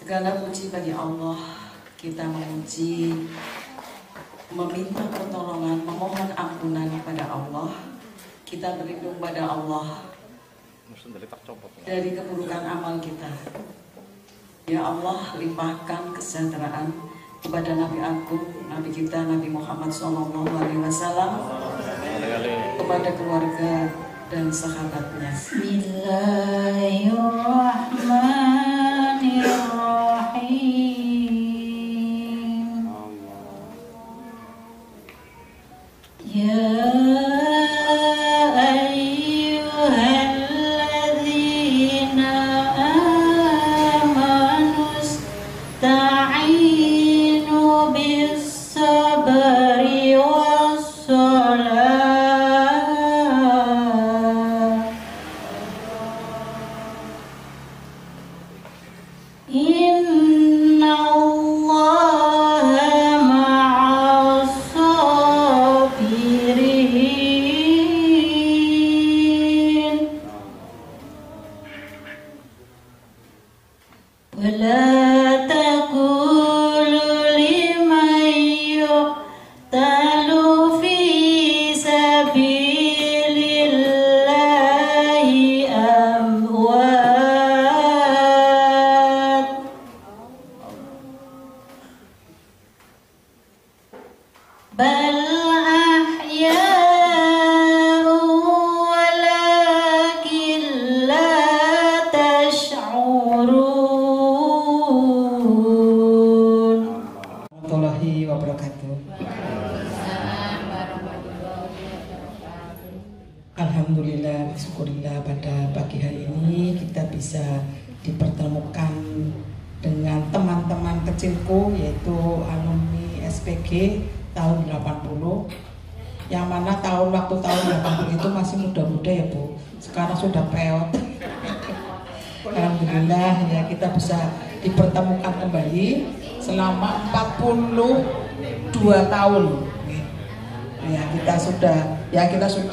Segala puji bagi Allah, kita memuji, meminta pertolongan, memohon ampunan kepada Allah. Kita berlindung pada Allah dari keburukan amal kita. Ya Allah, limpahkan kesejahteraan kepada Nabi Agung, Nabi kita, Nabi Muhammad SAW, kepada keluarga dan sahabatnya. Bismillahirrahmanirrahim. Ya ayyuhalladzina amanu ista'inu bis-sabri was-salah. ولا تقولوا لمن يقتل في سبيل الله أموات بل أحياء ولكن لا تشعرون. Alhamdulillah, syukurillah pada pagi hari ini kita bisa dipertemukan dengan teman-teman kecilku, yaitu alumni SPG tahun 80, yang mana waktu tahun 80 itu masih muda-muda ya Bu, sekarang sudah peot. Alhamdulillah ya, kita bisa dipertemukan kembali selama 42 tahun. Ya, kita sudah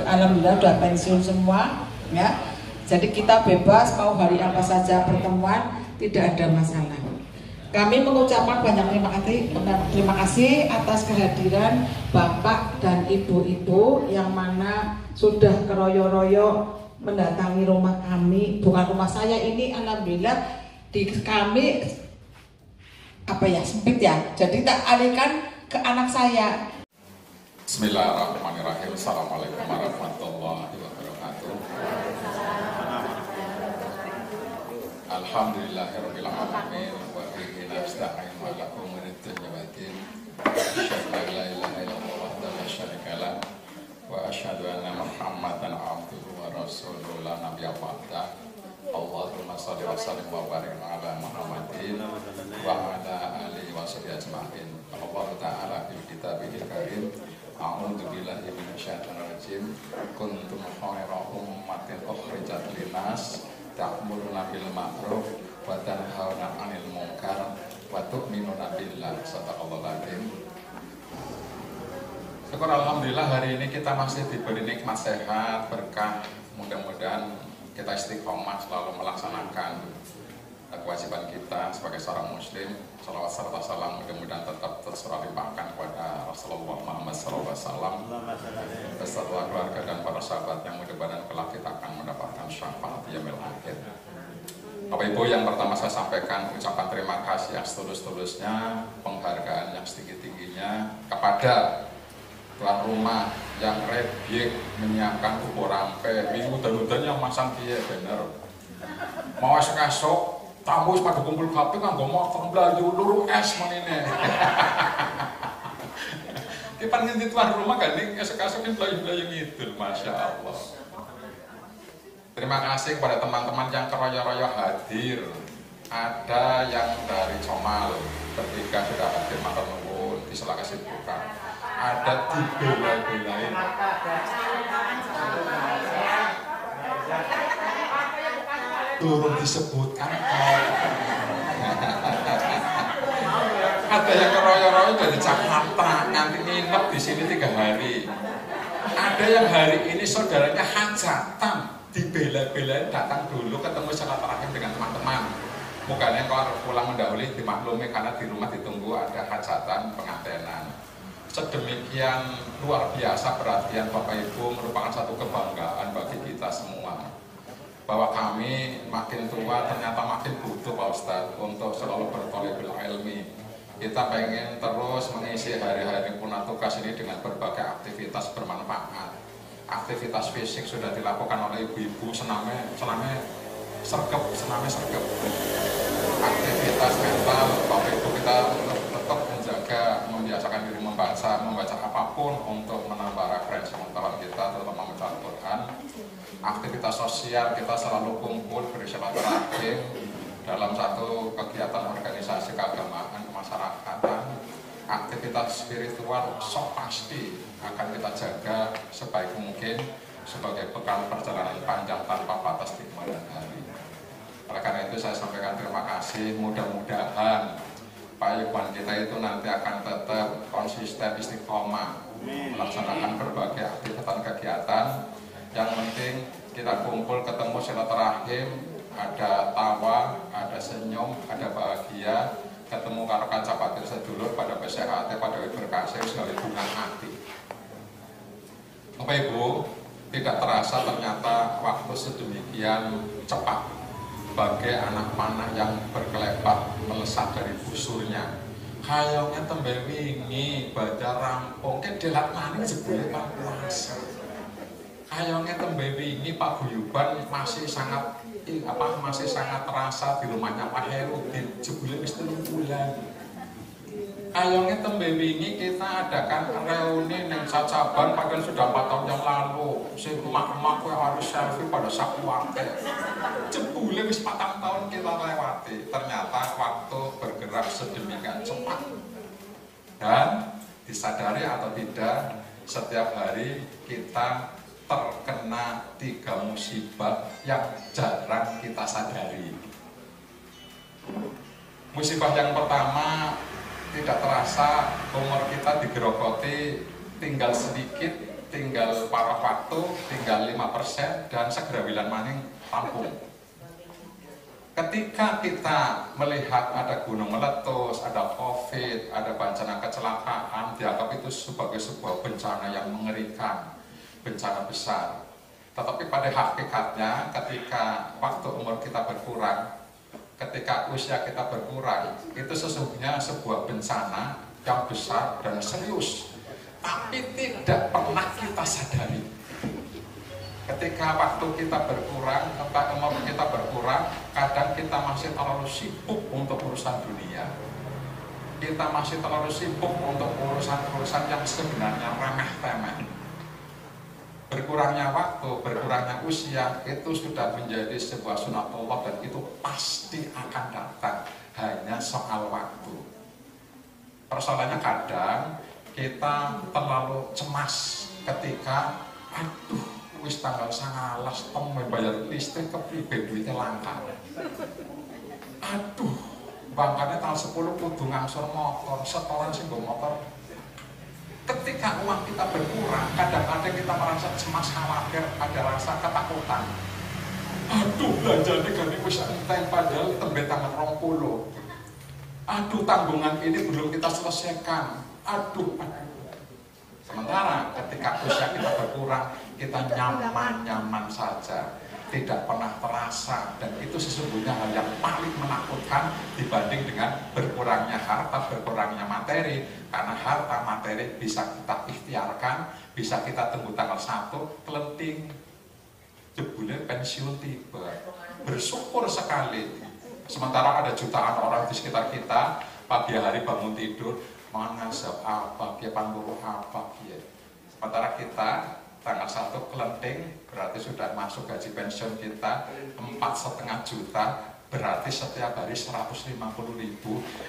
alhamdulillah sudah pensiun semua ya. Jadi kita bebas mau hari apa saja pertemuan, tidak ada masalah. Kami mengucapkan banyak terima kasih atas kehadiran Bapak dan Ibu-ibu yang mana sudah keroyo-royo mendatangi rumah kami, bukan rumah saya ini, alhamdulillah di kami sempit ya. Jadi tak alihkan ke anak saya. Bismillahirrahmanirrahim. Assalamualaikum warahmatullahi wabarakatuh. Alhamdulillahirabbil alamin wa bihi nasta'in wa ala umuri dunya waddin. Asyhadu an la ilaha illallah wahdahu la syarika lah wa asyhadu anna Muhammadan abduhu wa rasuluhu la nabiyya ba'dah. Allahumma shalli wa sallim wa barik ala Muhammadin wa ala alihi wa sahbihi ajma'in. Allah Ta'ala fi kitabihil karim. A'udzu billahi minasyaitonir rajim. Kuntum khaira ummatin ukhrijat linnas ta'muruna bil ma'ruf wa tanhauna 'anil munkar wa tu'minuna billah. Shadaqallahul adzim. Syukur alhamdulillah hari ini kita masih diberi nikmat sehat, berkah. Mudah-mudahan kita istiqomah selalu melaksanakan kewajiban kita sebagai seorang muslim. Salawat serta salam mudah-mudahan tetap terlimpahkan kepada Rasulullah Muhammad SAW beserta keluarga dan para sahabat yang mudah-mudahan kelak kita akan mendapatkan syafaat yaumil akhir. Bapak Ibu, yang pertama saya sampaikan ucapan terima kasih yang setulus-tulusnya, penghargaan yang setinggi-tingginya kepada tuan rumah yang rebyek menyiapkan bubur rampe, minggu dan yang masang dia bener. Mau esok tamu pada kumpul kabeh kanggo motor mlayu luru es menene. Ki pan ngendi tuan rumah gandeng esuk-esuk mlayu-mlayu ngidul, Masya Allah. Terima kasih kepada teman-teman yang keroyo-royo hadir. Ada yang dari Comal, bertiga sudah hadir, matur nuwun, disela kesibukan. Ada dibela-belain. Turun disebutkan. Ada yang keroyo-royo dari Jakarta, nanti nginep di sini 3 hari. Ada yang hari ini saudaranya hajatan, dibela-belain datang dulu ketemu silaturahim dengan teman-teman. Mugane kok pulang mendahului dimaklumi karena di rumah ditunggu ada hajatan pengantenan. Sedemikian luar biasa perhatian Bapak Ibu merupakan satu kebanggaan bagi kita semua. Bahwa kami makin tua ternyata makin butuh Pak Ustadz untuk selalu bertolebul ilmi. Kita pengen terus mengisi hari-hari puna tugas ini dengan berbagai aktivitas bermanfaat. Aktivitas fisik sudah dilakukan oleh ibu-ibu, senamnya sergap. Aktivitas mental, Bapak Ibu kita tetap menjaga, membiasakan diri membaca apapun untuk menambah referensi pengetahuan kita, terutama membaca Al-Quran. Aktivitas sosial kita selalu kumpul bersilaturahim dalam satu kegiatan organisasi keagamaan kemasyarakatan. Aktivitas spiritual sok pasti akan kita jaga sebaik mungkin sebagai bekal perjalanan panjang tanpa batas di kemudian hari. Oleh karena itu saya sampaikan terima kasih, mudah-mudahan payuhan kita itu nanti akan tetap konsisten istiqomah melaksanakan berbagai aktivitas kegiatan. Yang penting kita kumpul ketemu silaturahim, ada tawa, ada senyum, ada bahagia, ketemu karo kanca patir sedulur pada PCHT, pada berkasih sekali bunga hati. Bapak Ibu, tidak terasa ternyata waktu sedemikian cepat. Bagai anak panah yang berkelebat melesat dari busurnya. Hayongnya tembe wingi baca rampung ke delat maning jebule Pak puasa. Hayongnya tembe wingi Pak Guyuban masih sangat terasa di rumahnya Pak Herudin jebule wis 3 bulan. Hayongnya tembe wingi kita adakan reuni ning Cacaban padahal sudah 4 tahun yang lalu. Si emak-emak kowe harus selfie pada sakuwate. Jebule wis 4 tahun kita lewati. Ternyata waktu bergerak sedemikian cepat. Dan disadari atau tidak, setiap hari kita terkena 3 musibah yang jarang kita sadari. Musibah yang pertama, tidak terasa umur kita digerogoti tinggal sedikit, tinggal paruh waktu, tinggal 5% dan segera bilang maning rampung. Ketika kita melihat ada gunung meletus, ada COVID, ada bencana kecelakaan, dianggap itu sebagai sebuah bencana yang mengerikan, bencana besar. Tetapi pada hakikatnya ketika waktu umur kita berkurang, ketika usia kita berkurang, itu sesungguhnya sebuah bencana yang besar dan serius, tapi tidak pernah kita sadari. Ketika waktu kita berkurang, ketika umur kita berkurang, kadang kita masih terlalu sibuk untuk urusan dunia. Kita masih terlalu sibuk untuk urusan-urusan yang sebenarnya remeh-temeh. Berkurangnya waktu, berkurangnya usia itu sudah menjadi sebuah sunatullah dan itu pasti akan datang, hanya soal waktu. Persoalannya kadang kita terlalu cemas ketika wis tanggal 19 tong membayar listrik kepribe duitnya langka. Bangkane tanggal 10 kudu ngangsur motor, setoran sing nggo motor. Ketika uang kita berkurang, kadang-kadang kita merasa cemas, khawatir, ada rasa ketakutan. Belanjane gane wis enteng padahal tembe tangan 20. Tanggungan ini belum kita selesaikan. Sementara ketika usia kita berkurang, kita nyaman-nyaman saja, tidak pernah terasa, dan itu sesungguhnya hal yang paling menakutkan dibanding dengan berkurangnya harta, berkurangnya materi. Karena harta materi bisa kita ikhtiarkan, bisa kita tunggu tanggal 1, kelenting, jebule pensiun tiba. Bersyukur sekali. Sementara ada jutaan orang di sekitar kita, pagi hari bangun tidur, mana apa, dia panggung apa, dia. Sementara kita tanggal 1 kelenting, berarti sudah masuk gaji pensiun kita 4,5 juta, berarti setiap hari 150.000.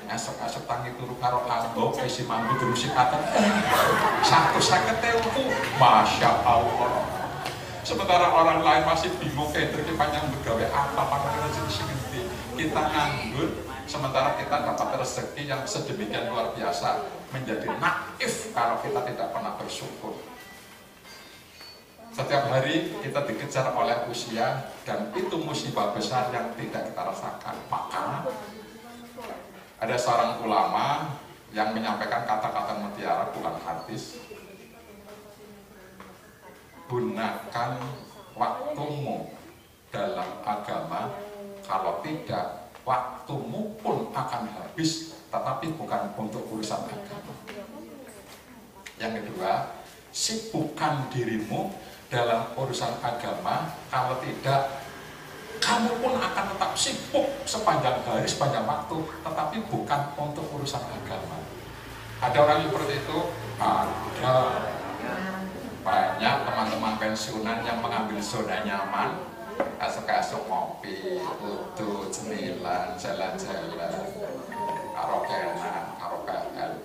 Esok-esok tangi turu karo ambo, isi mambu terus sikatan 150.000, Masya Allah. Sementara orang lain masih bingung kayak panjang begawe apa, pakai rezeki segini. Kita nganggur, sementara kita dapat rezeki yang sedemikian luar biasa. Menjadi naif kalau kita tidak pernah bersyukur. Setiap hari kita dikejar oleh usia dan itu musibah besar yang tidak kita rasakan. Maka ada seorang ulama yang menyampaikan kata-kata mutiara, bukan hadis. Gunakan waktumu dalam agama, kalau tidak waktumu pun akan habis, tetapi bukan untuk urusan agama. Yang kedua, sibukkan dirimu dalam urusan agama, kalau tidak kamu pun akan tetap sibuk sepanjang hari, sepanjang waktu, tetapi bukan untuk urusan agama. Ada orang seperti itu? Ada. Banyak teman-teman pensiunan yang mengambil zona nyaman, asuk-asuk ngopi, duduk, cemilan, jalan-jalan, karaokean,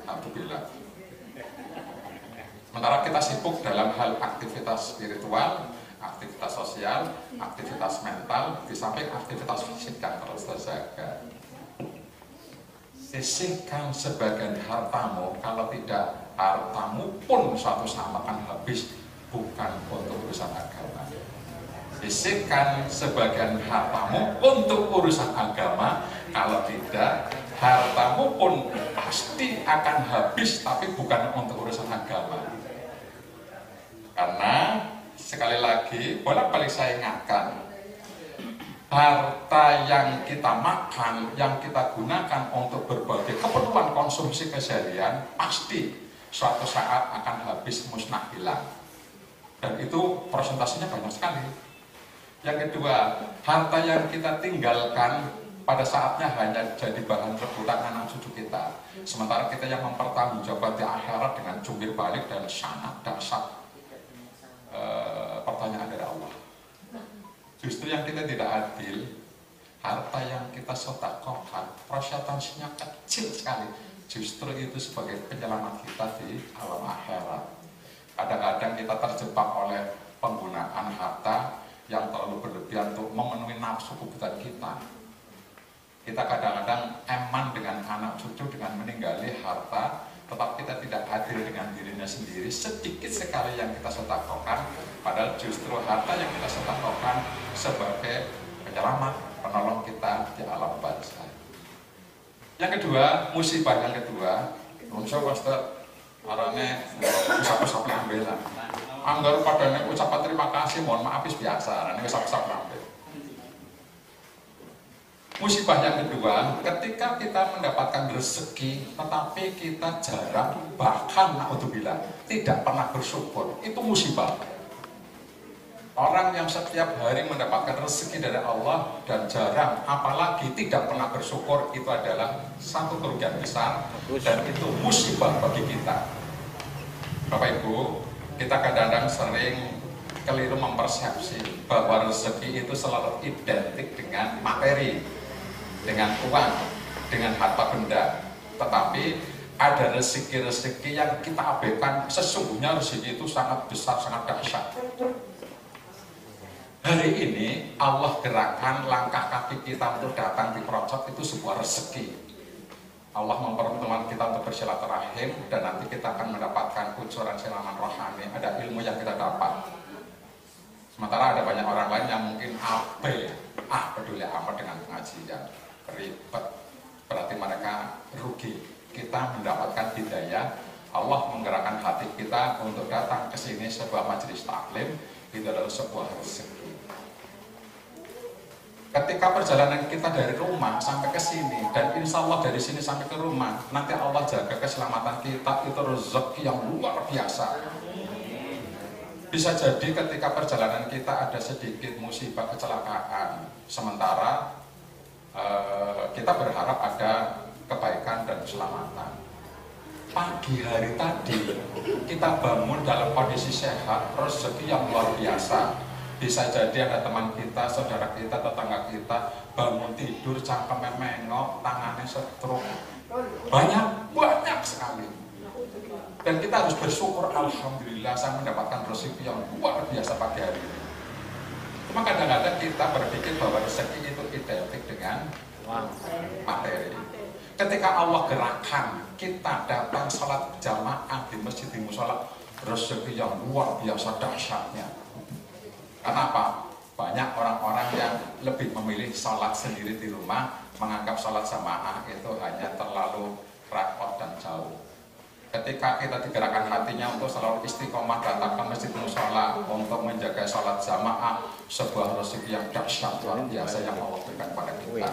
alhamdulillah. Sementara kita sibuk dalam hal aktivitas spiritual, aktivitas sosial, aktivitas mental, di samping aktivitas fisik yang terus terjaga. Sisihkan sebagian hartamu, kalau tidak hartamu pun suatu saat akan habis, bukan untuk urusan agama. Sisihkan sebagian hartamu untuk urusan agama, kalau tidak hartamu pun pasti akan habis, tapi bukan untuk urusan agama. Karena sekali lagi bolak-balik saya ingatkan, harta yang kita makan, yang kita gunakan untuk berbagai keperluan konsumsi keseharian, pasti suatu saat akan habis, musnah, hilang. Dan itu persentasenya banyak sekali. Yang kedua, harta yang kita tinggalkan pada saatnya hanya jadi bahan rebutan anak cucu kita. Sementara kita yang mempertanggungjawabkan di akhirat dengan jungkir balik dan sangat dahsyat pertanyaan dari Allah. Justru yang kita tidak adil, harta yang kita sedekahkan, persentasenya kecil sekali. Justru itu sebagai penyelamat kita di alam akhirat. Kadang-kadang kita terjebak oleh penggunaan harta yang terlalu berlebihan untuk memenuhi nafsu kebutuhan kita. Kita kadang-kadang eman dengan anak cucu dengan meninggali harta, tetap kita tidak adil dengan dirinya sendiri. Sedikit sekali yang kita sedekahkan, padahal justru harta yang kita sedekahkan sebagai penyelamat, penolong kita di alam barzakh. Yang kedua, musibah yang kedua, unsur Ustaz, arane usap-usap lambe lah. Anggar padane ucapan terima kasih, mohon maaf biasa, arane usap-usap lambe. Musibah yang kedua, ketika kita mendapatkan rezeki, tetapi kita jarang, bahkan naudzubillah, tidak pernah bersyukur, itu musibah. Orang yang setiap hari mendapatkan rezeki dari Allah dan jarang, apalagi tidak pernah bersyukur, itu adalah satu kerugian besar dan itu musibah bagi kita. Bapak Ibu, kita kadang-kadang sering keliru mempersepsi bahwa rezeki itu selalu identik dengan materi, dengan uang, dengan harta benda. Tetapi ada rezeki-rezeki yang kita abaikan, sesungguhnya rezeki itu sangat besar, sangat dahsyat. Hari ini Allah gerakkan langkah kaki kita untuk datang di Project, itu sebuah rezeki. Allah mempertemukan kita untuk bersilaturahim dan nanti kita akan mendapatkan kucuran silaman rohani, ada ilmu yang kita dapat. Sementara ada banyak orang lain yang mungkin peduli amat dengan pengajian, ribet, berarti mereka rugi. Kita mendapatkan hidayah, Allah menggerakkan hati kita untuk datang ke sini sebuah majelis taklim, itu adalah sebuah rezeki. Ketika perjalanan kita dari rumah sampai ke sini, dan insya Allah dari sini sampai ke rumah, nanti Allah jaga keselamatan kita, itu rezeki yang luar biasa. Bisa jadi ketika perjalanan kita ada sedikit musibah, kecelakaan, sementara kita berharap ada kebaikan dan keselamatan. Pagi hari tadi kita bangun dalam kondisi sehat, rezeki yang luar biasa. Bisa jadi ada teman kita, saudara kita, tetangga kita bangun tidur, cangkemnya mengok, tangannya stroke, banyak sekali. Dan kita harus bersyukur, alhamdulillah saya mendapatkan rezeki yang luar biasa pagi hari ini. Cuma kadang-kadang kita berpikir bahwa rezeki itu identik dengan materi. Ketika Allah gerakkan kita datang sholat jamaah di masjid, di musola, rezeki yang luar biasa dahsyatnya. Kenapa? Banyak orang-orang yang lebih memilih sholat sendiri di rumah, menganggap sholat jamaah itu hanya terlalu repot dan jauh. Ketika kita digerakkan hatinya untuk selalu istiqomah datang ke masjid mushola untuk menjaga sholat jamaah, sebuah rezeki yang dahsyat luar biasa yang Allah berikan pada kita.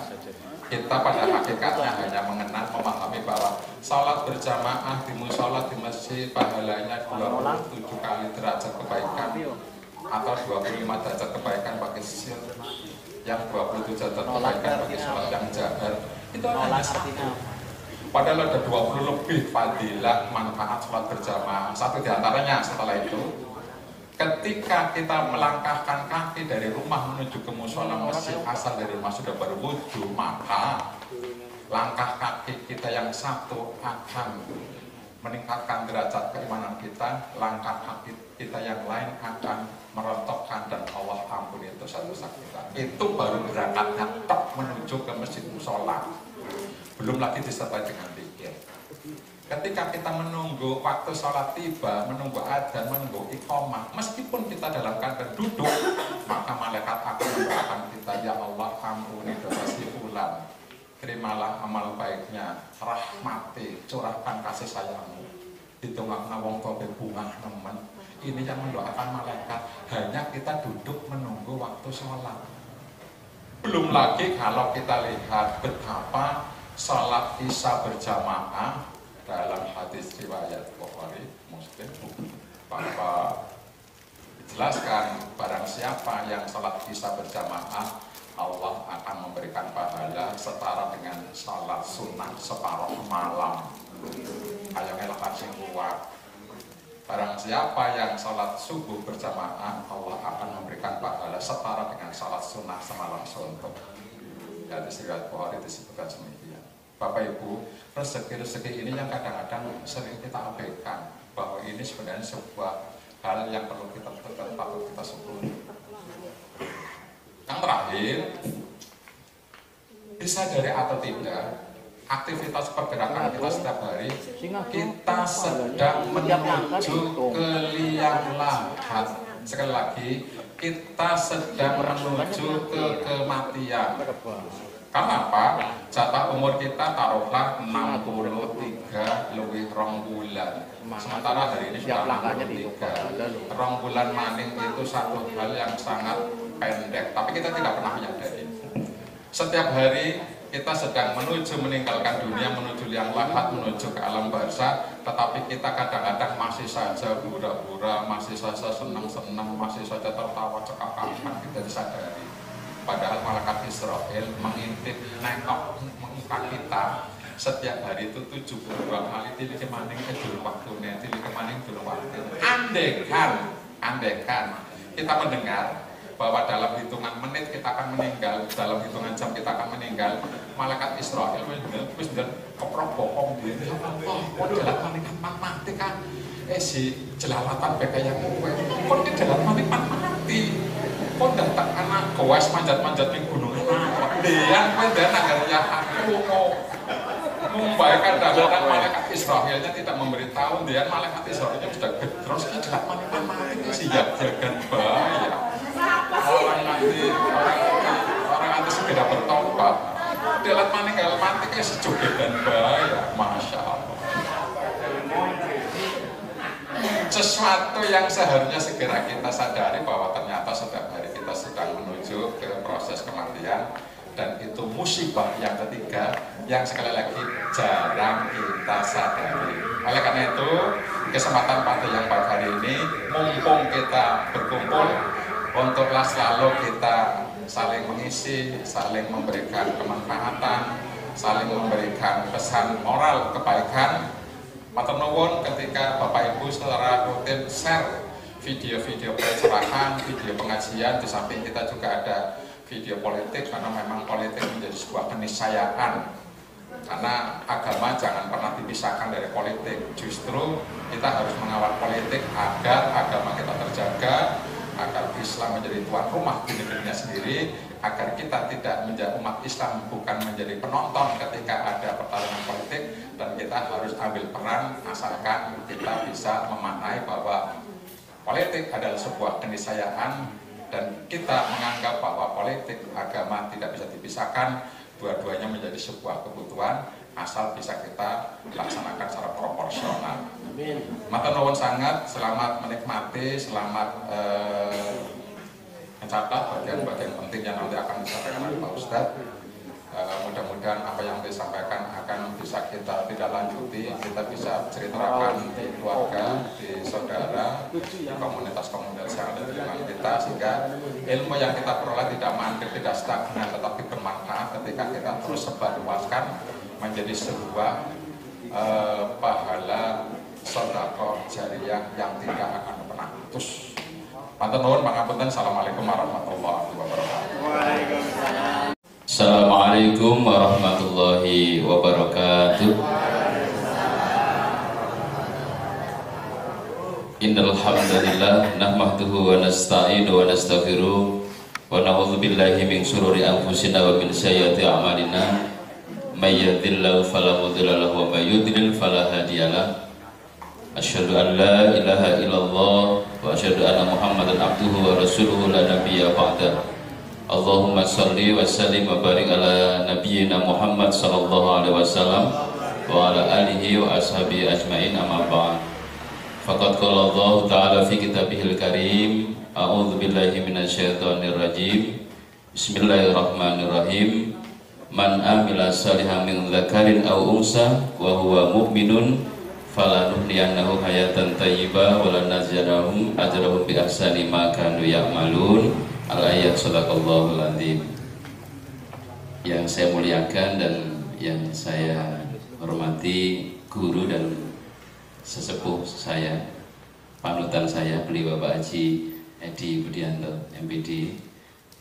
Kita pada hakikatnya hanya mengenal, memahami bahwa sholat berjamaah di mushola di masjid pahalanya 27 kali derajat kebaikan atau 25 derajat kebaikan bagi sir, yang 27 derajat kebaikan bagi sholat yang jahar. Itu hanya satu. Padahal ada 20 lebih fadilah manfaat sholat berjamaah. Satu diantaranya setelah itu, ketika kita melangkahkan kaki dari rumah menuju ke mushola masjid, asal dari rumah sudah berwudu, maka langkah kaki kita yang satu akan meningkatkan derajat keimanan kita, langkah kaki kita yang lain akan merontokkan dan Allah ampuni dosa-dosa kita. Itu baru berangkatnya tok menuju ke masjid mushola. Belum lagi disertai dengan zikir. Ketika kita menunggu waktu sholat tiba, menunggu adzan, menunggu iqamah, meskipun kita dalam keadaan duduk, maka malaikat akan mendoakan kita, ya Allah ampuni dosa si fulan, terimalah amal baiknya, rahmati, curahkan kasih sayangmu, ditungakna wong tobe bunga nemen. Ini yang mendoakan malaikat, hanya kita duduk menunggu waktu sholat. Belum lagi kalau kita lihat betapa sholat isya berjamaah dalam hadis riwayat Bukhari Muslim, bahwa dijelaskan barang siapa yang sholat isya berjamaah, Allah akan memberikan pahala setara dengan sholat sunnah separuh malam. Ayatnya langsung kuat. Barang siapa yang sholat subuh berjamaah, Allah akan memberikan pahala setara dengan sholat sunnah semalam suntuk. Dari riwayat Bukhari disebutkan demikian. Bapak Ibu, rezeki-rezeki ini yang kadang-kadang sering kita abaikan, bahwa ini sebenarnya sebuah hal yang perlu kita patut kita syukuri. Yang terakhir, disadari atau tidak, aktivitas pergerakan kita setiap hari, kita sedang menuju ke liang lahat. Sekali lagi, kita sedang menuju ke kematian. Karena apa? Jatah umur kita taruhlah 63 lebih rong bulan. Sementara hari ini sudah 63. Rong bulan maning itu satu hal yang sangat pendek, tapi kita tidak pernah menyadari. Setiap hari kita sedang menuju meninggalkan dunia, menuju liang lahat, menuju ke alam barzah, tetapi kita kadang-kadang masih saja hura-hura, masih saja senang-senang, masih saja tertawa cekak-cekakan, kita disadari. Padahal malaikat Israel mengintip nengok muka kita setiap hari itu 72 kali tilik maning dulu waktunya, tilik maning dulu waktu. Andekan kita mendengar bahwa dalam hitungan menit kita akan meninggal, dalam hitungan jam kita akan meninggal, malaikat Israel wis keprok bokong dia. Oh, dalam maning mati kan. Si jelalatan beka yang kowe. Kok di dalam maning mati. Kok datang anak goes manjat-manjat di gunung anak dean pendan agar ya aku mau membayangkan dalam malaikat Israelnya tidak memberitahu dia, malaikat Israelnya sudah gedros ki jelas mati siap jagan bahaya. Orang nanti segera bertobat. Dalam meninggal mati kayak sejoget dan bahaya, masya Allah. Sesuatu yang seharusnya segera kita sadari bahwa ternyata setiap hari kita sedang menuju ke proses kematian, dan itu musibah yang ketiga yang sekali lagi jarang kita sadari. Oleh karena itu, kesempatan pada yang baik hari ini, mumpung kita berkumpul, untuklah selalu kita saling mengisi, saling memberikan kemanfaatan, saling memberikan pesan moral kebaikan. Matur nuwun ketika Bapak Ibu secara rutin share video-video pencerahan, video pengajian, di samping kita juga ada video politik, karena memang politik menjadi sebuah keniscayaan. Karena agama jangan pernah dipisahkan dari politik. Justru kita harus mengawal politik agar agama kita terjaga, agar Islam menjadi tuan rumah di negerinya sendiri, agar kita tidak menjadi umat Islam bukan menjadi penonton ketika ada pertarungan politik, dan kita harus ambil peran asalkan kita bisa memaknai bahwa politik adalah sebuah keniscayaan dan kita menganggap bahwa politik, agama tidak bisa dipisahkan, dua-duanya menjadi sebuah kebutuhan asal bisa kita laksanakan secara proporsional. Matur nuwun sangat, selamat menikmati, selamat mencatat bagian-bagian penting yang nanti akan disampaikan oleh Pak Ustadz. Mudah-mudahan apa yang disampaikan akan bisa kita tidak lanjuti, kita bisa ceritakan di keluarga, di saudara, di komunitas-komunitas yang ada di lingkungan kita, sehingga ilmu yang kita peroleh tidak mandek, tidak stagnan, tetapi bermanfaat ketika kita terus sebarluaskan menjadi sebuah pahala sedekah jariyah yang tidak akan pernah putus. Matur nuwun pangapunten. Assalamualaikum warahmatullahi wabarakatuh. Waalaikumsalam. Assalamualaikum warahmatullahi wabarakatuh. Innal hamdalillah nahmaduhu wa nasta'inu wa nastaghfiruh wa na'udzu billahi min shururi anfusina wa min sayyiati a'malina may yahdihillahu fala mudilla lahu wa may yudlil fala hadiyalah. Asyhadu an la ilaha illallah wa asyhadu anna Muhammadan abduhu wa rasuluhu la nabiyya ba'da. Allahumma salli wa sallim wa barik ala nabiyyina Muhammad sallallahu alaihi wasallam wa ala alihi wa ashabihi ajmain, amma ba'd. Faqad qala Allah ta'ala fi kitabihil karim, a'udzu billahi minasyaitonir rajim. Bismillahirrahmanirrahim. Man amila salihan min dzakarin aw unsa wa huwa mu'minun falanuhyiyannahu hayatan thayyibah wa lanazidannahum ajrahum bi ahsani ma kanu ya'malun. Al-ayat sadaqallahul adzim. Yang saya muliakan dan yang saya hormati guru dan sesepuh saya, panutan saya, beliau Bapak Haji Edi Budianto MPD.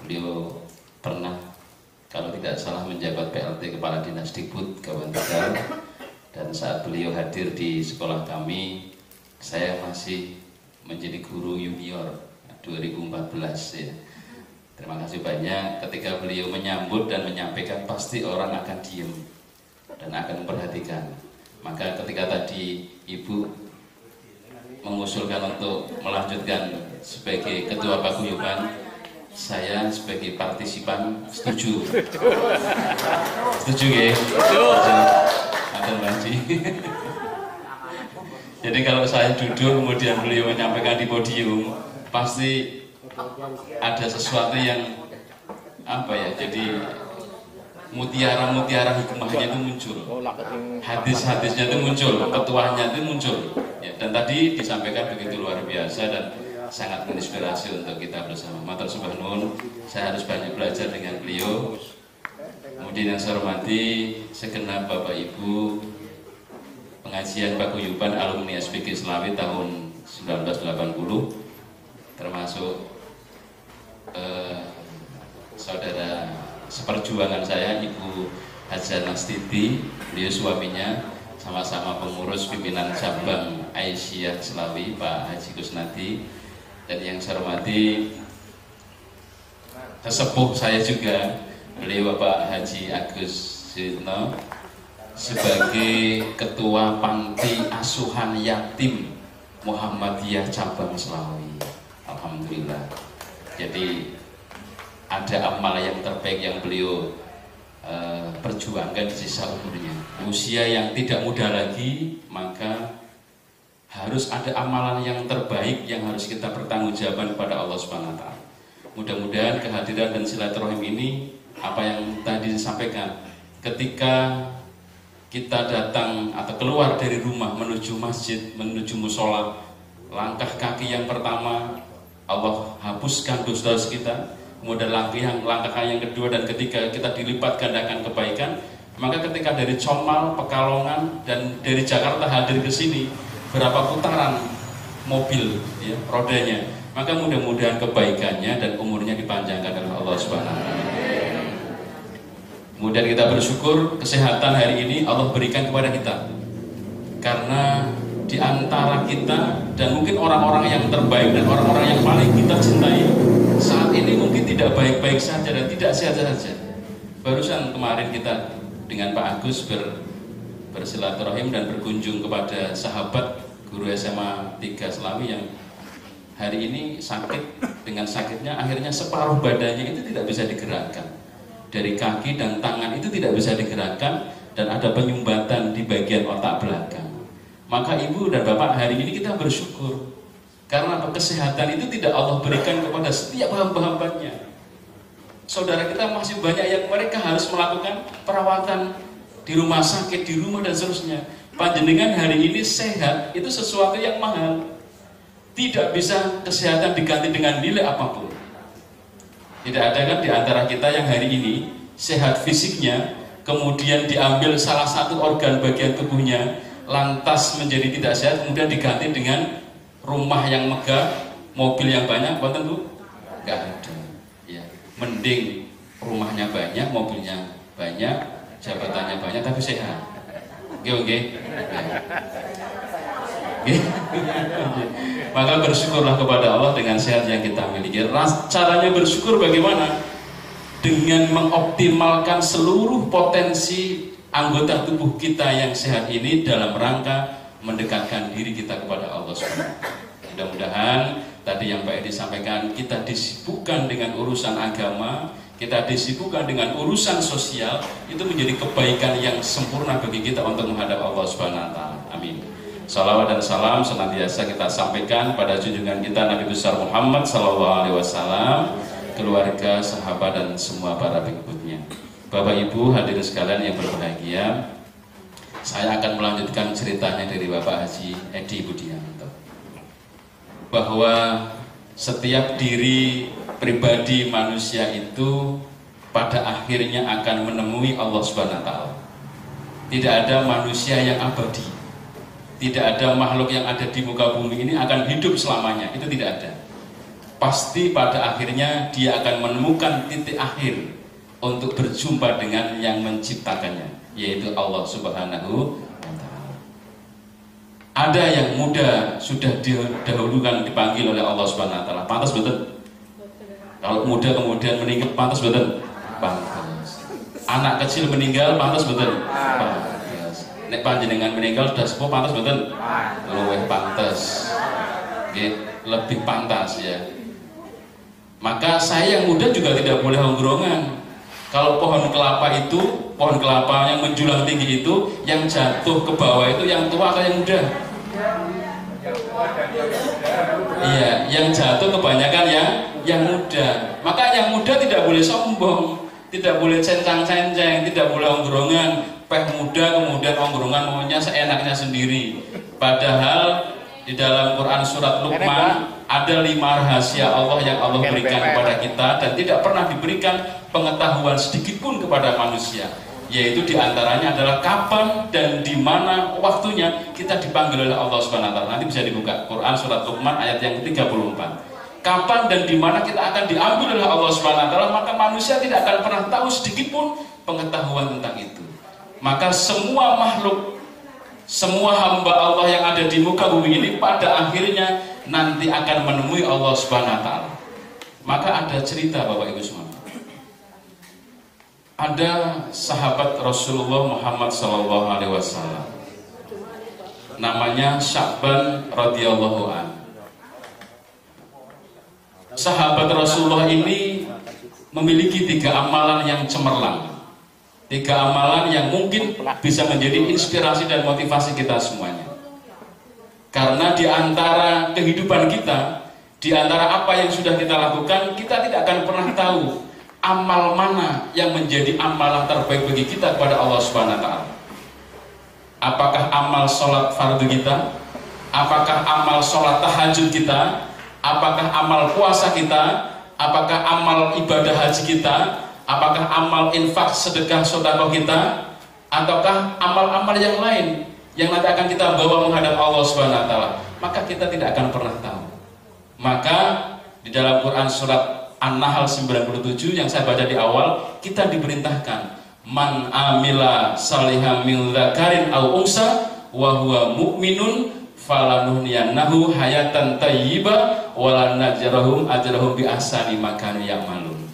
Beliau pernah, kalau tidak salah, menjabat PLT Kepala Dinas Dikbud Kabupaten Tegal, dan saat beliau hadir di sekolah kami, saya masih menjadi guru junior 2014 ya. Terima kasih banyak. Ketika beliau menyambut dan menyampaikan, pasti orang akan diem dan akan memperhatikan. Maka ketika tadi Ibu mengusulkan untuk melanjutkan sebagai ketua paguyuban, saya sebagai partisipan setuju. Setuju ya? Jadi kalau saya duduk kemudian beliau menyampaikan di podium, pasti ada sesuatu yang apa ya, jadi mutiara-mutiara hikmahnya itu muncul, hadis-hadisnya itu muncul, petuahnya itu muncul ya. Dan tadi disampaikan begitu luar biasa dan sangat menginspirasi untuk kita bersama. Matur sembah nuwun, saya harus banyak belajar dengan beliau. Kemudian yang saya hormati segenap Bapak Ibu pengajian paguyuban alumni SPG Selawi tahun 1980, termasuk saudara seperjuangan saya Ibu Haja Nastiti, beliau suaminya, sama-sama pengurus pimpinan cabang Aisyah Selawi Pak Haji Kusnadi. Dan yang saya hormati sesepuh saya juga, beliau Bapak Haji Agus Sitno sebagai ketua panti asuhan yatim Muhammadiyah cabang Selawi. Alhamdulillah. Jadi ada amal yang terbaik yang beliau perjuangkan di sisa umurnya. Usia yang tidak muda lagi, maka harus ada amalan yang terbaik yang harus kita bertanggungjawabkan kepada Allah Subhanahu wa taala. Mudah-mudahan kehadiran dan silaturahim ini, apa yang tadi disampaikan, ketika kita datang atau keluar dari rumah menuju masjid, menuju musola, langkah kaki yang pertama Allah hapuskan dosa-dosa kita. Kemudian langkah yang kedua, dan ketika kita dilipat gandakan kebaikan, maka ketika dari Comal, Pekalongan, dan dari Jakarta hadir ke sini, berapa putaran mobil ya, rodanya, maka mudah-mudahan kebaikannya dan umurnya dipanjangkan oleh Allah Subhanahu wa taala. Kemudian kita bersyukur kesehatan hari ini Allah berikan kepada kita, karena di antara kita dan mungkin orang-orang yang terbaik dan orang-orang yang paling kita cintai saat ini mungkin tidak baik-baik saja dan tidak sehat saja. Barusan kemarin kita dengan Pak Agus bersilaturahim dan berkunjung kepada sahabat guru SMA 3 Selawi yang hari ini sakit, dengan sakitnya akhirnya separuh badannya itu tidak bisa digerakkan, dari kaki dan tangan itu tidak bisa digerakkan, dan ada penyumbatan di bagian otak belakang. Maka ibu dan bapak, hari ini kita bersyukur karena kesehatan itu tidak Allah berikan kepada setiap hamba-hambanya. Saudara kita masih banyak yang mereka harus melakukan perawatan di rumah sakit, di rumah dan seterusnya. Panjenengan hari ini sehat itu sesuatu yang mahal. Tidak bisa kesehatan diganti dengan nilai apapun. Tidak ada kan di antara kita yang hari ini sehat fisiknya, kemudian diambil salah satu organ bagian tubuhnya, lantas menjadi tidak sehat, kemudian diganti dengan rumah yang megah, mobil yang banyak, bukan tentu? Enggak ada. Ya. Mending rumahnya banyak, mobilnya banyak, jabatannya banyak, tapi sehat. Oke. Maka bersyukurlah kepada Allah dengan sehat yang kita miliki. Caranya bersyukur bagaimana? Dengan mengoptimalkan seluruh potensi anggota tubuh kita yang sehat ini dalam rangka mendekatkan diri kita kepada Allah SWT. Mudah-mudahan tadi yang Pak Edi sampaikan, kita disibukkan dengan urusan agama, kita disibukkan dengan urusan sosial, itu menjadi kebaikan yang sempurna bagi kita untuk menghadap Allah SWT. Amin. Salawat dan salam senantiasa kita sampaikan pada junjungan kita Nabi besar Muhammad SAW, keluarga, sahabat dan semua para pengikutnya. Bapak Ibu hadirin sekalian yang berbahagia, saya akan melanjutkan ceritanya dari Bapak Haji Edi Budianto, bahwa setiap diri pribadi manusia itu pada akhirnya akan menemui Allah SWT. Tidak ada manusia yang abadi. Tidak ada makhluk yang ada di muka bumi ini akan hidup selamanya. Itu tidak ada. Pasti pada akhirnya dia akan menemukan titik akhir untuk berjumpa dengan yang menciptakannya, yaitu Allah Subhanahu wa Ta'ala. Ada yang muda sudah didahulukan dipanggil oleh Allah Subhanahu wa Ta'ala. Pantas betul? Kalau muda kemudian meninggal, pantas betul? Pantas. Anak kecil meninggal, pantas betul? Pantas. Nek panjenengan meninggal sudah sepuh, pantas betul? Luwih pantas. Lebih pantas ya. Maka saya yang muda juga tidak boleh hongkrongan. Kalau pohon kelapa itu, pohon kelapa yang menjulang tinggi itu, yang jatuh ke bawah itu yang tua atau yang muda? Iya, yang jatuh kebanyakan yang muda. Maka yang muda tidak boleh sombong, tidak boleh cencang-cenceng, tidak boleh hongkrongan. Peh muda kemudian hongkrongan maunya seenaknya sendiri. Padahal di dalam Quran surat Luqman ada 5 rahasia Allah yang Allah berikan kepada kita dan tidak pernah diberikan pengetahuan sedikit pun kepada manusia. Yaitu diantaranya adalah kapan dan di mana waktunya kita dipanggil oleh Allah Subhanahu wa Ta'ala. Nanti bisa dibuka Quran surat Luqman ayat yang 34. Kapan dan di mana kita akan diambil oleh Allah Subhanahu wa Ta'ala, maka manusia tidak akan pernah tahu sedikit pun pengetahuan tentang itu. Maka semua makhluk, semua hamba Allah yang ada di muka bumi ini pada akhirnya nanti akan menemui Allah Subhanahu wa Ta'ala. Maka ada cerita Bapak Ibu semua. Ada sahabat Rasulullah Muhammad SAW, namanya Sya'ban radhiyallahu an. Sahabat Rasulullah ini memiliki 3 amalan yang cemerlang. 3 amalan yang mungkin bisa menjadi inspirasi dan motivasi kita semuanya. Karena di antara kehidupan kita, di antara apa yang sudah kita lakukan, kita tidak akan pernah tahu amal mana yang menjadi amalan terbaik bagi kita kepada Allah Subhanahu wa Ta'ala. Apakah amal sholat fardu kita? Apakah amal sholat tahajud kita? Apakah amal puasa kita? Apakah amal ibadah haji kita? Apakah amal infak, sedekah, sedekah kita, ataukah amal-amal yang lain yang nanti akan kita bawa menghadap Allah Subhanahu wa Ta'ala? Maka kita tidak akan pernah tahu. Maka di dalam Quran surat An-Nahl 97 yang saya baca di awal, kita diperintahkan man amila saliham min dzakarin aw unsa wa huwa mu'minun falanuhyiyannahu hayatan thayyibah wa lanajrahum ajrahum bi ahsani ma kanu ya'malun.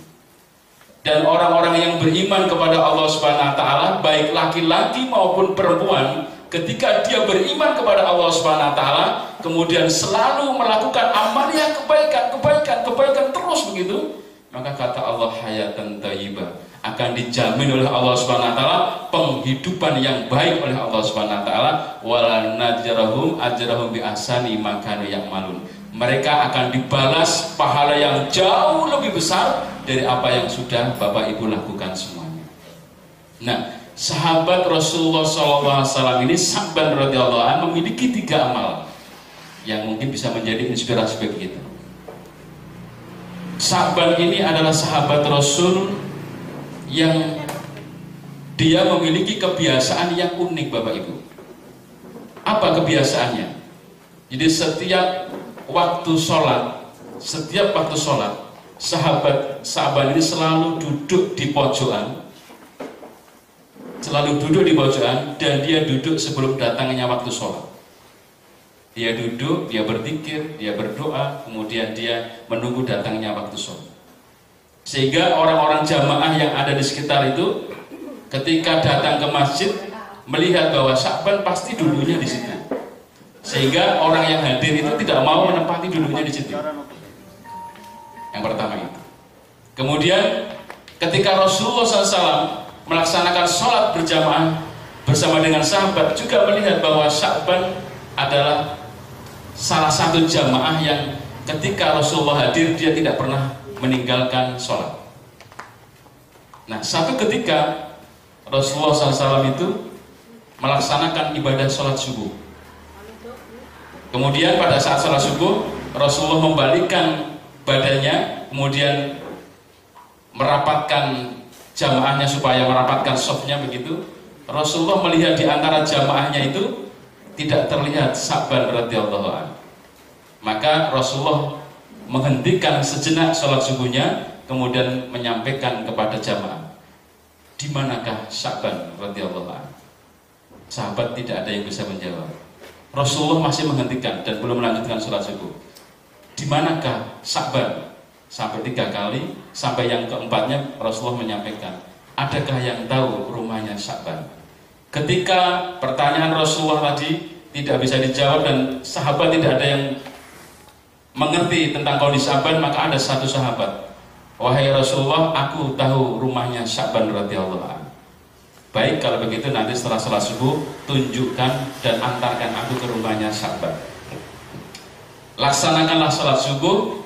Dan orang-orang yang beriman kepada Allah Subhanahu wa taala, baik laki-laki maupun perempuan, ketika dia beriman kepada Allah Subhanahu wa taala, kemudian selalu melakukan amalia kebaikan terus begitu, maka kata Allah hayatan thayyibah, akan dijamin oleh Allah Subhanahu wa taala penghidupan yang baik oleh Allah Subhanahu wa taala, wala najrahum ajrahum bi ahsani ma kanu ya'malun. Mereka akan dibalas pahala yang jauh lebih besar dari apa yang sudah Bapak Ibu lakukan semuanya. Nah, sahabat Rasulullah SAW ini, Sa'ban radhiyallahu anhu, memiliki 3 amal yang mungkin bisa menjadi inspirasi bagi kita. Sa'ban ini adalah sahabat Rasul yang dia memiliki kebiasaan yang unik, Bapak Ibu. Apa kebiasaannya? Jadi setiap waktu sholat, sahabat Sa'ban ini selalu duduk di pojokan, dan dia duduk sebelum datangnya waktu sholat. Dia duduk, dia berzikir, dia berdoa, kemudian dia menunggu datangnya waktu sholat. Sehingga orang-orang jamaah yang ada di sekitar itu ketika datang ke masjid melihat bahwa Sa'ban pasti duduknya di situ. Sehingga orang yang hadir itu tidak mau menempati duduknya di situ. Yang pertama itu. Kemudian ketika Rasulullah SAW melaksanakan sholat berjamaah bersama dengan sahabat, juga melihat bahwa Sa'ban adalah salah satu jamaah yang ketika Rasulullah hadir dia tidak pernah meninggalkan sholat. Nah, satu ketika Rasulullah SAW itu melaksanakan ibadah sholat subuh. Kemudian pada saat sholat subuh, Rasulullah membalikkan badannya, kemudian merapatkan jamaahnya supaya merapatkan safnya begitu. Rasulullah melihat di antara jamaahnya itu tidak terlihat Sa'ban radhiyallahu anhu. Maka Rasulullah menghentikan sejenak sholat subuhnya, kemudian menyampaikan kepada jamaah, di manakah Sa'ban radhiyallahu anhu? Sahabat tidak ada yang bisa menjawab. Rasulullah masih menghentikan dan belum melanjutkan sholat subuh. Di manakah Sa'ban? Sampai 3 kali, sampai yang keempatnya Rasulullah menyampaikan, adakah yang tahu rumahnya Sa'ban? Ketika pertanyaan Rasulullah tadi tidak bisa dijawab dan sahabat tidak ada yang mengerti tentang kondisi Sa'ban, maka ada satu sahabat, wahai Rasulullah, aku tahu rumahnya Sa'ban radhiyallahu anhu. Baik, kalau begitu nanti setelah sholat subuh tunjukkan dan antarkan aku ke rumahnya Sa'ban. Laksanakanlah sholat subuh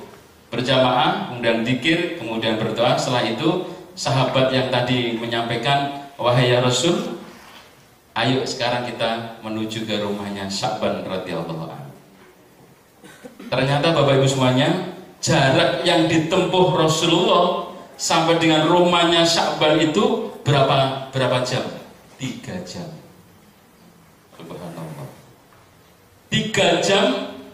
berjamaah, kemudian dzikir, kemudian berdoa. Setelah itu sahabat yang tadi menyampaikan, wahai ya Rasul, ayo sekarang kita menuju ke rumahnya Sa'ban radhiyallahu anhu. Ternyata Bapak Ibu semuanya, jarak yang ditempuh Rasulullah sampai dengan rumahnya Sa'ban itu berapa jam? 3 jam. Subhanallah. 3 jam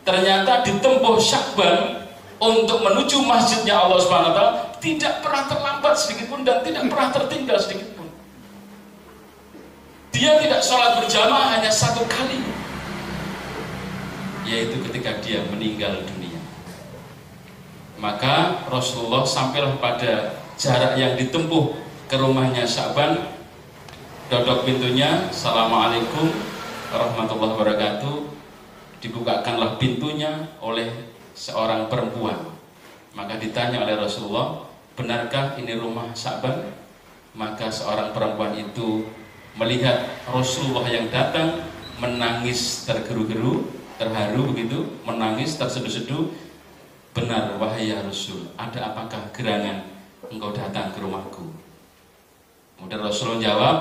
ternyata ditempuh Sa'ban untuk menuju masjidnya Allah Subhanahu wa taala, tidak pernah terlambat sedikit pun dan tidak pernah tertinggal sedikit pun. Dia tidak sholat berjamaah hanya 1 kali, yaitu ketika dia meninggal dunia. Maka Rasulullah sampailah pada jarak yang ditempuh ke rumahnya Sa'ban, dodok pintunya, assalamualaikum warahmatullahi wabarakatuh. Dibukakanlah pintunya oleh seorang perempuan. Maka ditanya oleh Rasulullah, benarkah ini rumah Sa'ban? Maka seorang perempuan itu melihat Rasulullah yang datang, menangis tergeru-geru, terharu begitu, menangis terseduh-seduh. Benar wahai ya Rasul, ada apakah gerangan engkau datang ke rumahku? Kemudian Rasulullah jawab,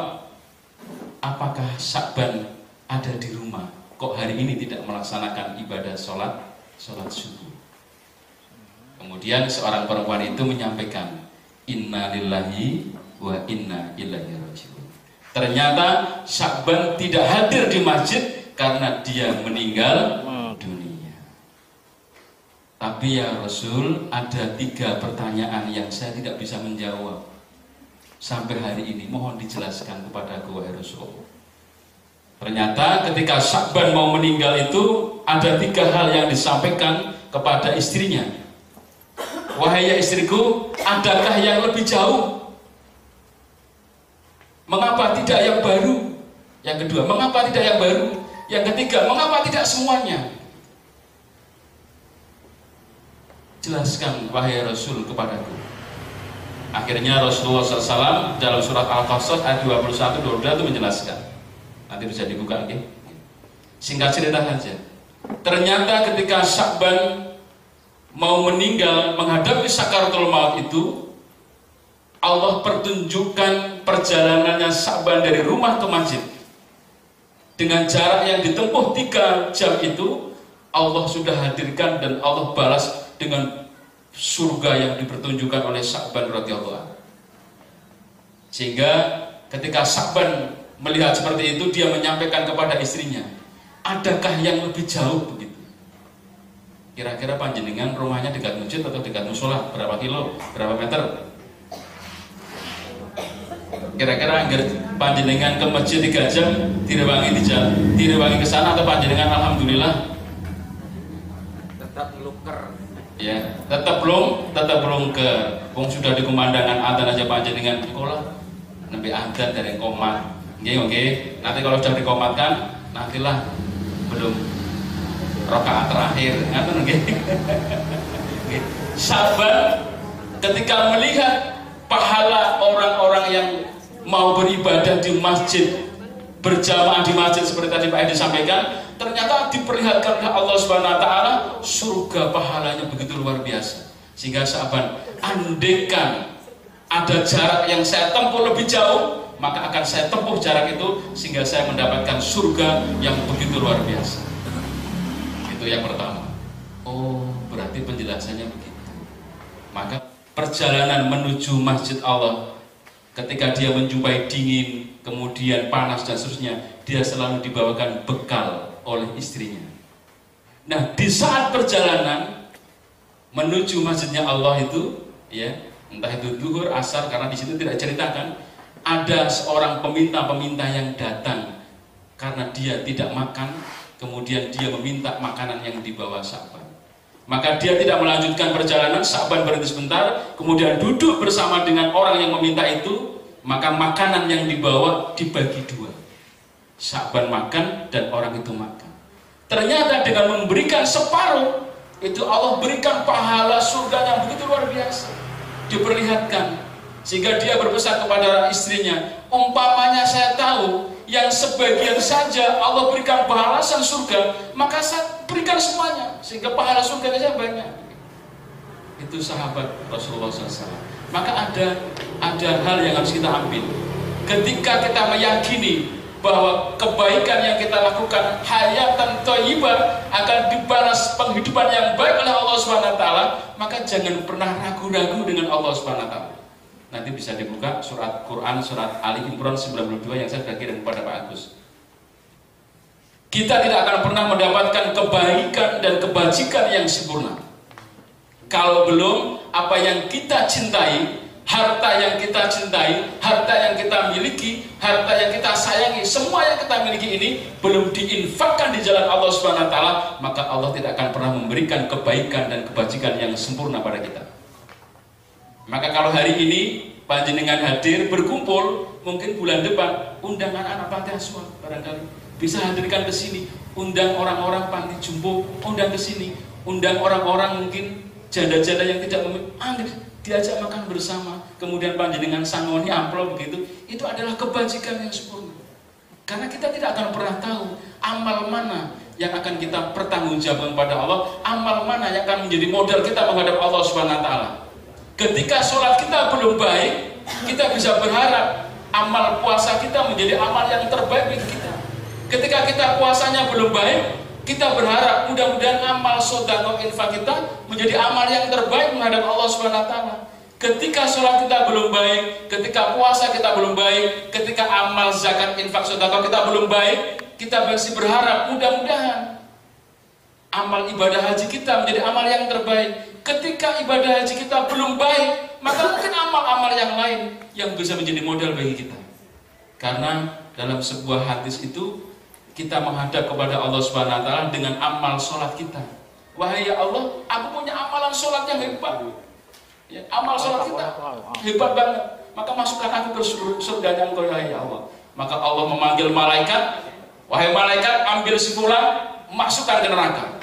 apakah Sa'ban ada di rumah? Kok hari ini tidak melaksanakan ibadah sholat subuh? Kemudian seorang perempuan itu menyampaikan, inna lillahi wa inna ilaihi raji'un. Ternyata Sa'ban tidak hadir di masjid karena dia meninggal dunia. Tapi ya Rasul, ada 3 pertanyaan yang saya tidak bisa menjawab sampai hari ini, mohon dijelaskan kepada aku wahai Rasulullah. Ternyata ketika Sa'ban mau meninggal itu ada 3 hal yang disampaikan kepada istrinya. Wahai ya istriku, adakah yang lebih jauh Mengapa tidak yang baru? Yang kedua, mengapa tidak yang baru? Yang ketiga, mengapa tidak semuanya? Jelaskan wahai Rasul kepadaku. Akhirnya Rasulullah SAW dalam surat Al-Qasas ayat 21-22 itu menjelaskan. Nanti bisa dibuka lagi. Singkat cerita saja. Ternyata ketika Sya'ban mau meninggal menghadapi sakaratul maut itu, Allah pertunjukkan perjalanannya Sya'ban dari rumah ke masjid. Dengan jarak yang ditempuh 3 jam itu, Allah sudah hadirkan dan Allah balas dengan surga yang dipertunjukkan oleh Sya'ban radhiyallahu anhu. Sehingga ketika Sya'ban melihat seperti itu, dia menyampaikan kepada istrinya, adakah yang lebih jauh begitu? Kira-kira panjenengan rumahnya dekat masjid atau dekat musola? Berapa kilo? Berapa meter? Kira-kira anggar panjenengan ke masjid 3 jam direwangi di jalan, direwangi ke sana, atau panjenengan alhamdulillah tetap luker. Ya, tetap belum ke wong sudah di kumandangan adzan aja panjenengan sekolah nembe adzan dari komat. Oke. Nanti kalau sudah dikomatkan, nantilah belum rakaat terakhir. Ngaten nggih. Sahabat ketika melihat pahala orang-orang yang mau beribadah di masjid, berjamaah di masjid seperti tadi Pak Edi sampaikan, ternyata diperlihatkan oleh Allah Subhanahu wa taala surga pahalanya begitu luar biasa. Sehingga sahabat, andaikan ada jarak yang saya tempuh lebih jauh, maka akan saya tempuh jarak itu sehingga saya mendapatkan surga yang begitu luar biasa. Itu yang pertama. Oh, berarti penjelasannya begitu. Maka perjalanan menuju masjid Allah, ketika dia menjumpai dingin, kemudian panas dan seterusnya, dia selalu dibawakan bekal oleh istrinya. Nah, di saat perjalanan menuju masjidnya Allah itu, ya, entah itu zuhur, asar, karena di situ tidak ceritakan, ada seorang peminta-peminta yang datang karena dia tidak makan, kemudian dia meminta makanan yang dibawa Sya'ban. Maka dia tidak melanjutkan perjalanan, Sya'ban berhenti sebentar, kemudian duduk bersama dengan orang yang meminta itu, maka makanan yang dibawa dibagi 2. Sya'ban makan dan orang itu makan. Ternyata dengan memberikan separuh, itu Allah berikan pahala surga yang begitu luar biasa. Diperlihatkan, sehingga dia berpesan kepada istrinya, umpamanya saya tahu yang sebagian saja Allah berikan balasan surga, maka saya berikan semuanya, sehingga pahala surganya saya banyak. Itu sahabat Rasulullah SAW. Maka ada hal yang harus kita ambil. Ketika kita meyakini bahwa kebaikan yang kita lakukan, hayatan thayyibah, akan dibalas penghidupan yang baik oleh Allah SWT, maka jangan pernah ragu-ragu dengan Allah SWT. Nanti bisa dibuka surat Quran, surat Ali Imran 92 yang saya sudah kirim kepada Pak Agus. Kita tidak akan pernah mendapatkan kebaikan dan kebajikan yang sempurna kalau belum apa yang kita cintai, harta yang kita cintai, harta yang kita miliki, harta yang kita sayangi, semua yang kita miliki ini belum diinfakkan di jalan Allah Subhanahu wa taala, maka Allah tidak akan pernah memberikan kebaikan dan kebajikan yang sempurna pada kita. Maka kalau hari ini panjenengan hadir berkumpul, mungkin bulan depan undang anak-anak panti asuhan barangkali bisa hadirkan ke sini, undang orang-orang panti jumbo, undang ke sini, undang orang-orang mungkin janda-janda yang tidak diajak makan bersama, kemudian panjenengan sangoni amplop begitu, itu adalah kebajikan yang sempurna. Karena kita tidak akan pernah tahu amal mana yang akan kita pertanggungjawabkan kepada Allah, amal mana yang akan menjadi modal kita menghadap Allah Subhanahu wa taala. Ketika sholat kita belum baik, kita bisa berharap amal puasa kita menjadi amal yang terbaik bagi kita. Ketika kita puasanya belum baik, kita berharap mudah-mudahan amal sedekah infak kita menjadi amal yang terbaik menghadap Allah Subhanahu wa taala. Ketika sholat kita belum baik, ketika puasa kita belum baik, ketika amal zakat infak sedekah kita belum baik, kita masih berharap mudah-mudahan amal ibadah haji kita menjadi amal yang terbaik. Ketika ibadah haji kita belum baik, maka mungkin amal-amal yang lain yang bisa menjadi modal bagi kita. Karena dalam sebuah hadis itu kita menghadap kepada Allah Subhanahu wa taala dengan amal sholat kita. Wahai ya Allah, aku punya amalan sholat yang hebat. Ya, amal sholat kita hebat banget. maka masukkan aku ke surganya Engkau ya Allah. Maka Allah memanggil malaikat, wahai malaikat, ambil si fulan, masukkan ke neraka.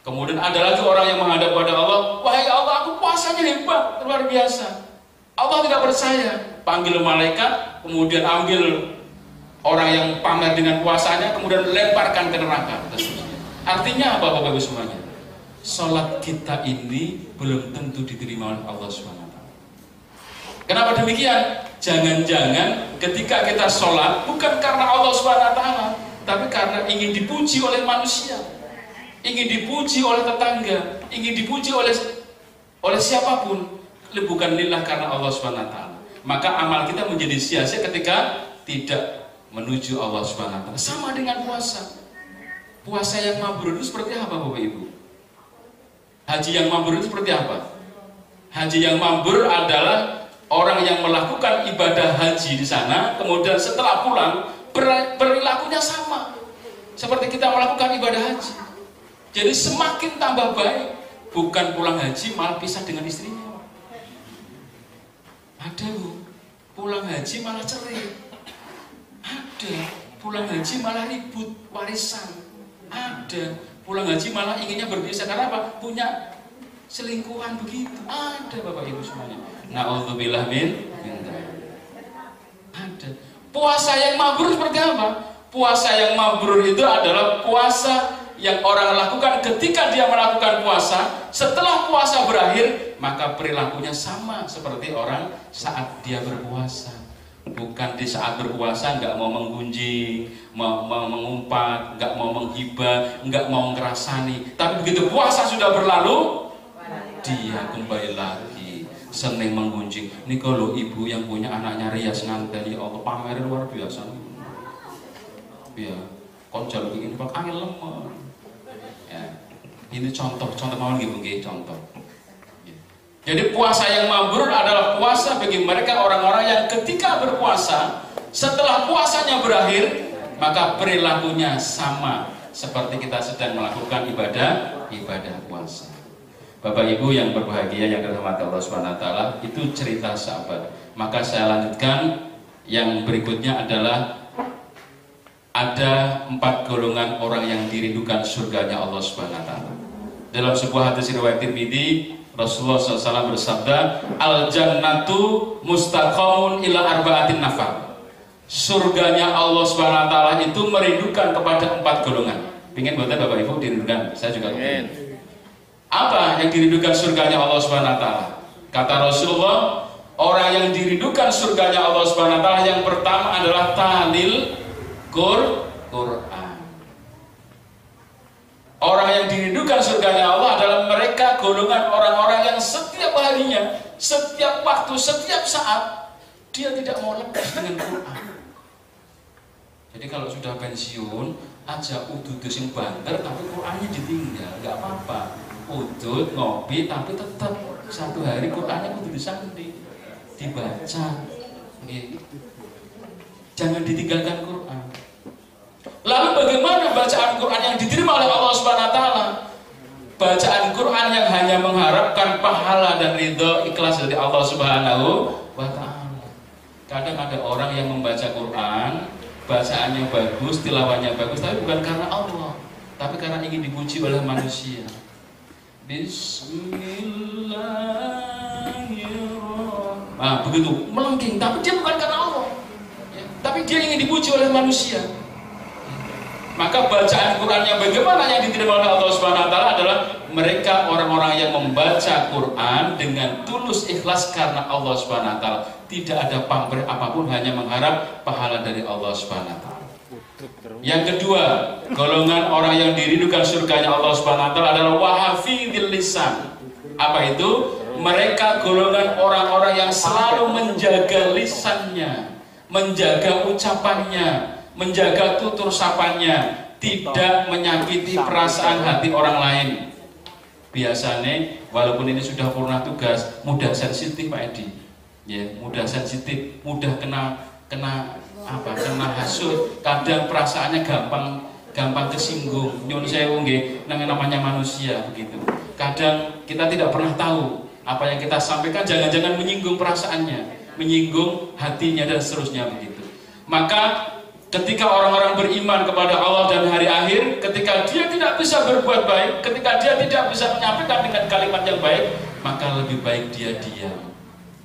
Kemudian ada lagi orang yang menghadap pada Allah, wahai Allah, aku puasanya hebat, luar biasa. Allah tidak percaya, panggil malaikat, kemudian ambil orang yang pamer dengan puasanya, kemudian lemparkan ke neraka. Artinya apa Bapak Ibu semuanya? Sholat kita ini belum tentu diterima oleh Allah SWT. Kenapa demikian? Jangan-jangan ketika kita sholat bukan karena Allah SWT, tapi karena ingin dipuji oleh manusia, ingin dipuji oleh tetangga, ingin dipuji oleh siapapun, bukan lillah karena Allah SWT. Maka amal kita menjadi sia-sia ketika tidak menuju Allah SWT. Sama dengan puasa. Puasa yang mabrur itu seperti apa Bapak Ibu? Haji yang mabrur itu seperti apa? Haji yang mabrur adalah orang yang melakukan ibadah haji di sana, kemudian setelah pulang perilakunya sama seperti kita melakukan ibadah haji. Jadi semakin tambah baik, bukan pulang haji malah pisah dengan istrinya. Ada Bu, pulang haji malah cerai. Ada, pulang haji malah ribut warisan. Ada, pulang haji malah inginnya berpisah karena apa? Punya selingkuhan begitu. Ada Bapak Ibu semuanya. Na'udzubillah min ada. Puasa yang mabrur seperti apa? Puasa yang mabrur itu adalah puasa yang orang lakukan ketika dia melakukan puasa. Setelah puasa berakhir, maka perilakunya sama seperti orang saat dia berpuasa. Bukan di saat berpuasa nggak mau menggunjing, mau mengumpat, nggak mau menghibah, nggak mau ngerasani. Tapi begitu puasa sudah berlalu, dia kembali lagi seneng menggunjing. Ini kalau ibu yang punya anaknya rias nganten, ya Allah, pamerin luar biasa. Ya, konjal begini pak angin lemah. Ya, ini contoh mawon gitu, contoh. Jadi puasa yang mabrur adalah puasa bagi mereka orang-orang yang ketika berpuasa, setelah puasanya berakhir, maka perilakunya sama seperti kita sedang melakukan ibadah puasa. Bapak Ibu yang berbahagia yang dirahmati Allah SWT, itu cerita sahabat. Maka saya lanjutkan, yang berikutnya adalah ada 4 golongan orang yang dirindukan surganya Allah SWT. Dalam sebuah hadis riwayat Tirmidzi, Rasulullah SAW bersabda, al jannatu mustaqamun ila arba'atin nafar. Surganya Allah SWT itu merindukan kepada 4 golongan. Pingin buatan Bapak Ibu dirindukan? Saya juga ingin. Apa yang dirindukan surganya Allah SWT? Kata Rasulullah, orang yang dirindukan surganya Allah SWT yang pertama adalah tahlil Quran. Orang yang dirindukan surganya Allah adalah mereka golongan orang-orang yang setiap harinya, setiap waktu, setiap saat dia tidak mau lepas dengan Quran. Jadi kalau sudah pensiun, aja udut sing banter tapi Qurannya ditinggal, nggak apa-apa. Udut ngopi tapi tetap satu hari Qurannya kudu disandi, dibaca. Jangan ditinggalkan Quran. Lalu bagaimana bacaan Quran yang diterima oleh Allah SWT? Bacaan Quran yang hanya mengharapkan pahala dan ridho ikhlas dari Allah SWT. Kadang ada orang yang membaca Quran, bacaannya bagus, tilawannya bagus, tapi bukan karena Allah, tapi karena ingin dipuji oleh manusia. Bismillahirrahmanirrahim. Begitu melengking, tapi dia bukan karena Allah, ya, tapi dia ingin dipuji oleh manusia. Maka bacaan Quran yang bagaimana yang diterima oleh Allah SWT adalah mereka orang-orang yang membaca Quran dengan tulus ikhlas karena Allah SWT. Tidak ada pamrih apapun, hanya mengharap pahala dari Allah SWT. Yang kedua, golongan orang yang dirindukan surganya Allah SWT adalah wahafidhil lisan. Apa itu? Mereka golongan orang-orang yang selalu menjaga lisannya, menjaga ucapannya, menjaga tutur sapanya, tidak menyakiti perasaan hati orang lain. Biasanya walaupun ini sudah purna tugas, mudah sensitif Pak Edi, ya, mudah sensitif, mudah kena hasut, kadang perasaannya gampang kesinggung. Nyun sewu nggih, namanya manusia begitu. Kadang kita tidak pernah tahu apa yang kita sampaikan jangan-jangan menyinggung perasaannya. menyinggung hatinya dan seterusnya begitu. Maka ketika orang-orang beriman kepada Allah dan hari akhir, ketika dia tidak bisa berbuat baik, ketika dia tidak bisa menyampaikan dengan kalimat yang baik, maka lebih baik dia diam,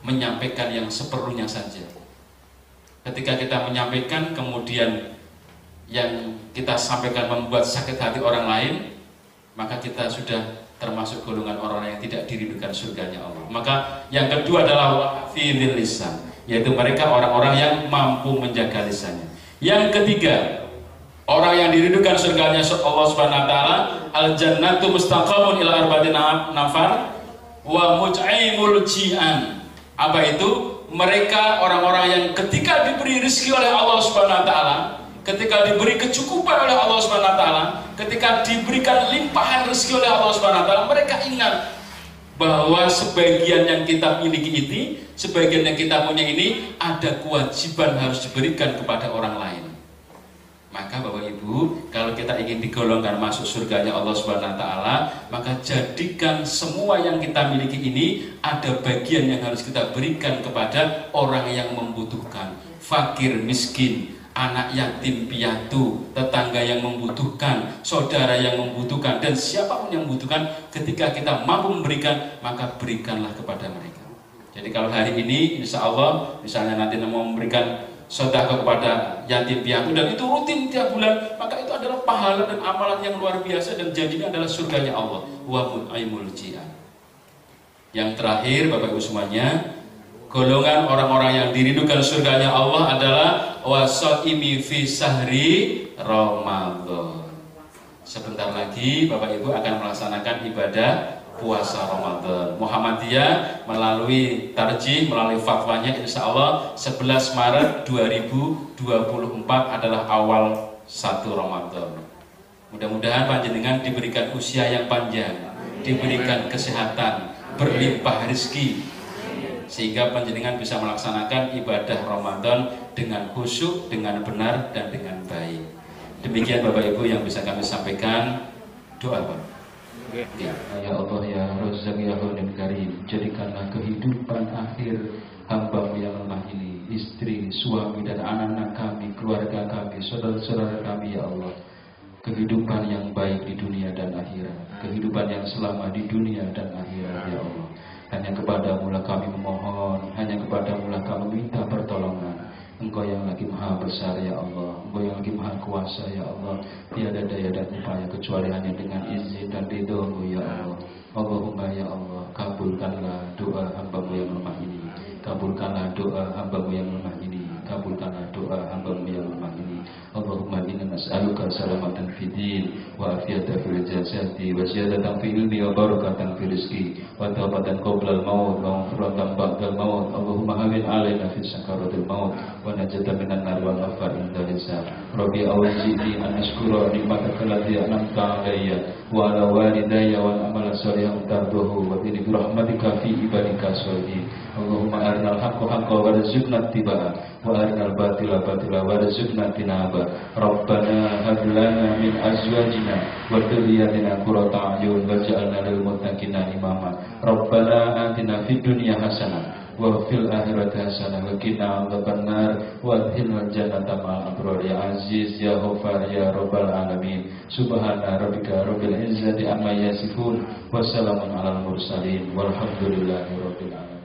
menyampaikan yang seperlunya saja. Ketika kita menyampaikan kemudian yang kita sampaikan membuat sakit hati orang lain, maka kita sudah termasuk golongan orang yang tidak dirindukan surganya Allah. Maka yang kedua adalah wafidil lisan, yaitu mereka orang-orang yang mampu menjaga lisannya. Yang ketiga, orang yang dirindukan surganya Allah Subhanahu wa taala, al-jannatu mustaqamun ila arba'in nafar wa mut'imul ji'an. Apa itu? Mereka orang-orang yang ketika diberi rezeki oleh Allah Subhanahu wa taala, ketika diberi kecukupan oleh Allah Subhanahu wa taala, ketika diberikan limpahan rezeki oleh Allah Subhanahu wa taala, mereka ingat bahwa sebagian yang kita miliki ini, sebagian yang kita punya ini ada kewajiban harus diberikan kepada orang lain. Maka Bapak Ibu, kalau kita ingin digolongkan masuk surganya Allah Subhanahu wa taala, maka jadikan semua yang kita miliki ini ada bagian yang harus kita berikan kepada orang yang membutuhkan, fakir, miskin, anak yatim piatu, tetangga yang membutuhkan, saudara yang membutuhkan, dan siapapun yang membutuhkan. Ketika kita mampu memberikan, maka berikanlah kepada mereka. Jadi kalau hari ini insya Allah misalnya nanti mau memberikan sedekah kepada yatim piatu dan itu rutin tiap bulan, maka itu adalah pahala dan amalan yang luar biasa dan janjinya adalah surganya Allah. Wa mu'aimul ji'an. Yang terakhir Bapak Ibu semuanya, golongan orang-orang yang dirindukan surganya Allah adalah wasaimi fi sahri Ramadan. Sebentar lagi Bapak Ibu akan melaksanakan ibadah puasa Ramadan. Muhammadiyah melalui tarjih, melalui fatwanya insya Allah 11 Maret 2024 adalah awal 1 Ramadan. Mudah-mudahan panjenengan diberikan usia yang panjang, diberikan kesehatan, berlimpah rezeki, sehingga panjenengan bisa melaksanakan ibadah Ramadan dengan khusyuk, dengan benar, dan dengan baik. Demikian Bapak Ibu yang bisa kami sampaikan. Doa Pak. Ya Allah ya Razzaq ya Ghani Karim, jadikanlah kehidupan akhir hamba-Mu yang lemah ini, istri, suami dan anak-anak kami, keluarga kami, saudara-saudara kami ya Allah, kehidupan yang baik di dunia dan akhirat, kehidupan yang selamat di dunia dan akhirat ya Allah. Hanya kepadamu lah kami memohon, hanya kepadamu lah kami minta pertolongan. Engkau yang lagi maha besar ya Allah, Engkau yang lagi maha kuasa ya Allah. Tiada daya dan upaya kecuali hanya dengan izin dan ridho-Mu ya Allah. Allahumma ya Allah, kabulkanlah doa hamba-Mu yang lemah ini, kabulkanlah doa hamba-Mu yang lemah ini, kabulkanlah doa hamba-Mu yang lemah ini. Allahumma inna nas'aluka salamatan fid din wa afiyatan fil jasadi wa ziyadatan fil ilmi wa barakatan fil rizqi wa tawbatan qabla al-maut wa maghfiratan ba'da al-maut. Allahumma hawwin 'alaina fi sakaratil maut wa najatan minan nar wa nafar inda hisab. Rabbi awzi'ni an ashkura ni'mataka allati an'amta 'alayya wa 'ala walidayya wa amala salihan tardahu wa bi rahmatika fi ibadika sholihin. Allahumma arinal haqqa haqqan warzuqna ittiba'ah wa arinal batila batila warzuqna tinaba. Rabbana hab lana min azwajina wa dhurriyyatina qurrata a'yun waj'alna lil muttaqina imama. Rabbana atina fid dunya hasanah wa fil akhirati hasanah wa qina adzabannar wa adkhilna jannata ma'al abrar ya aziz ya ghafar ya rabbal alamin. Subhana rabbika rabbil izzati amma yasifun wa salamun alal mursalin walhamdulillahi rabbil alamin.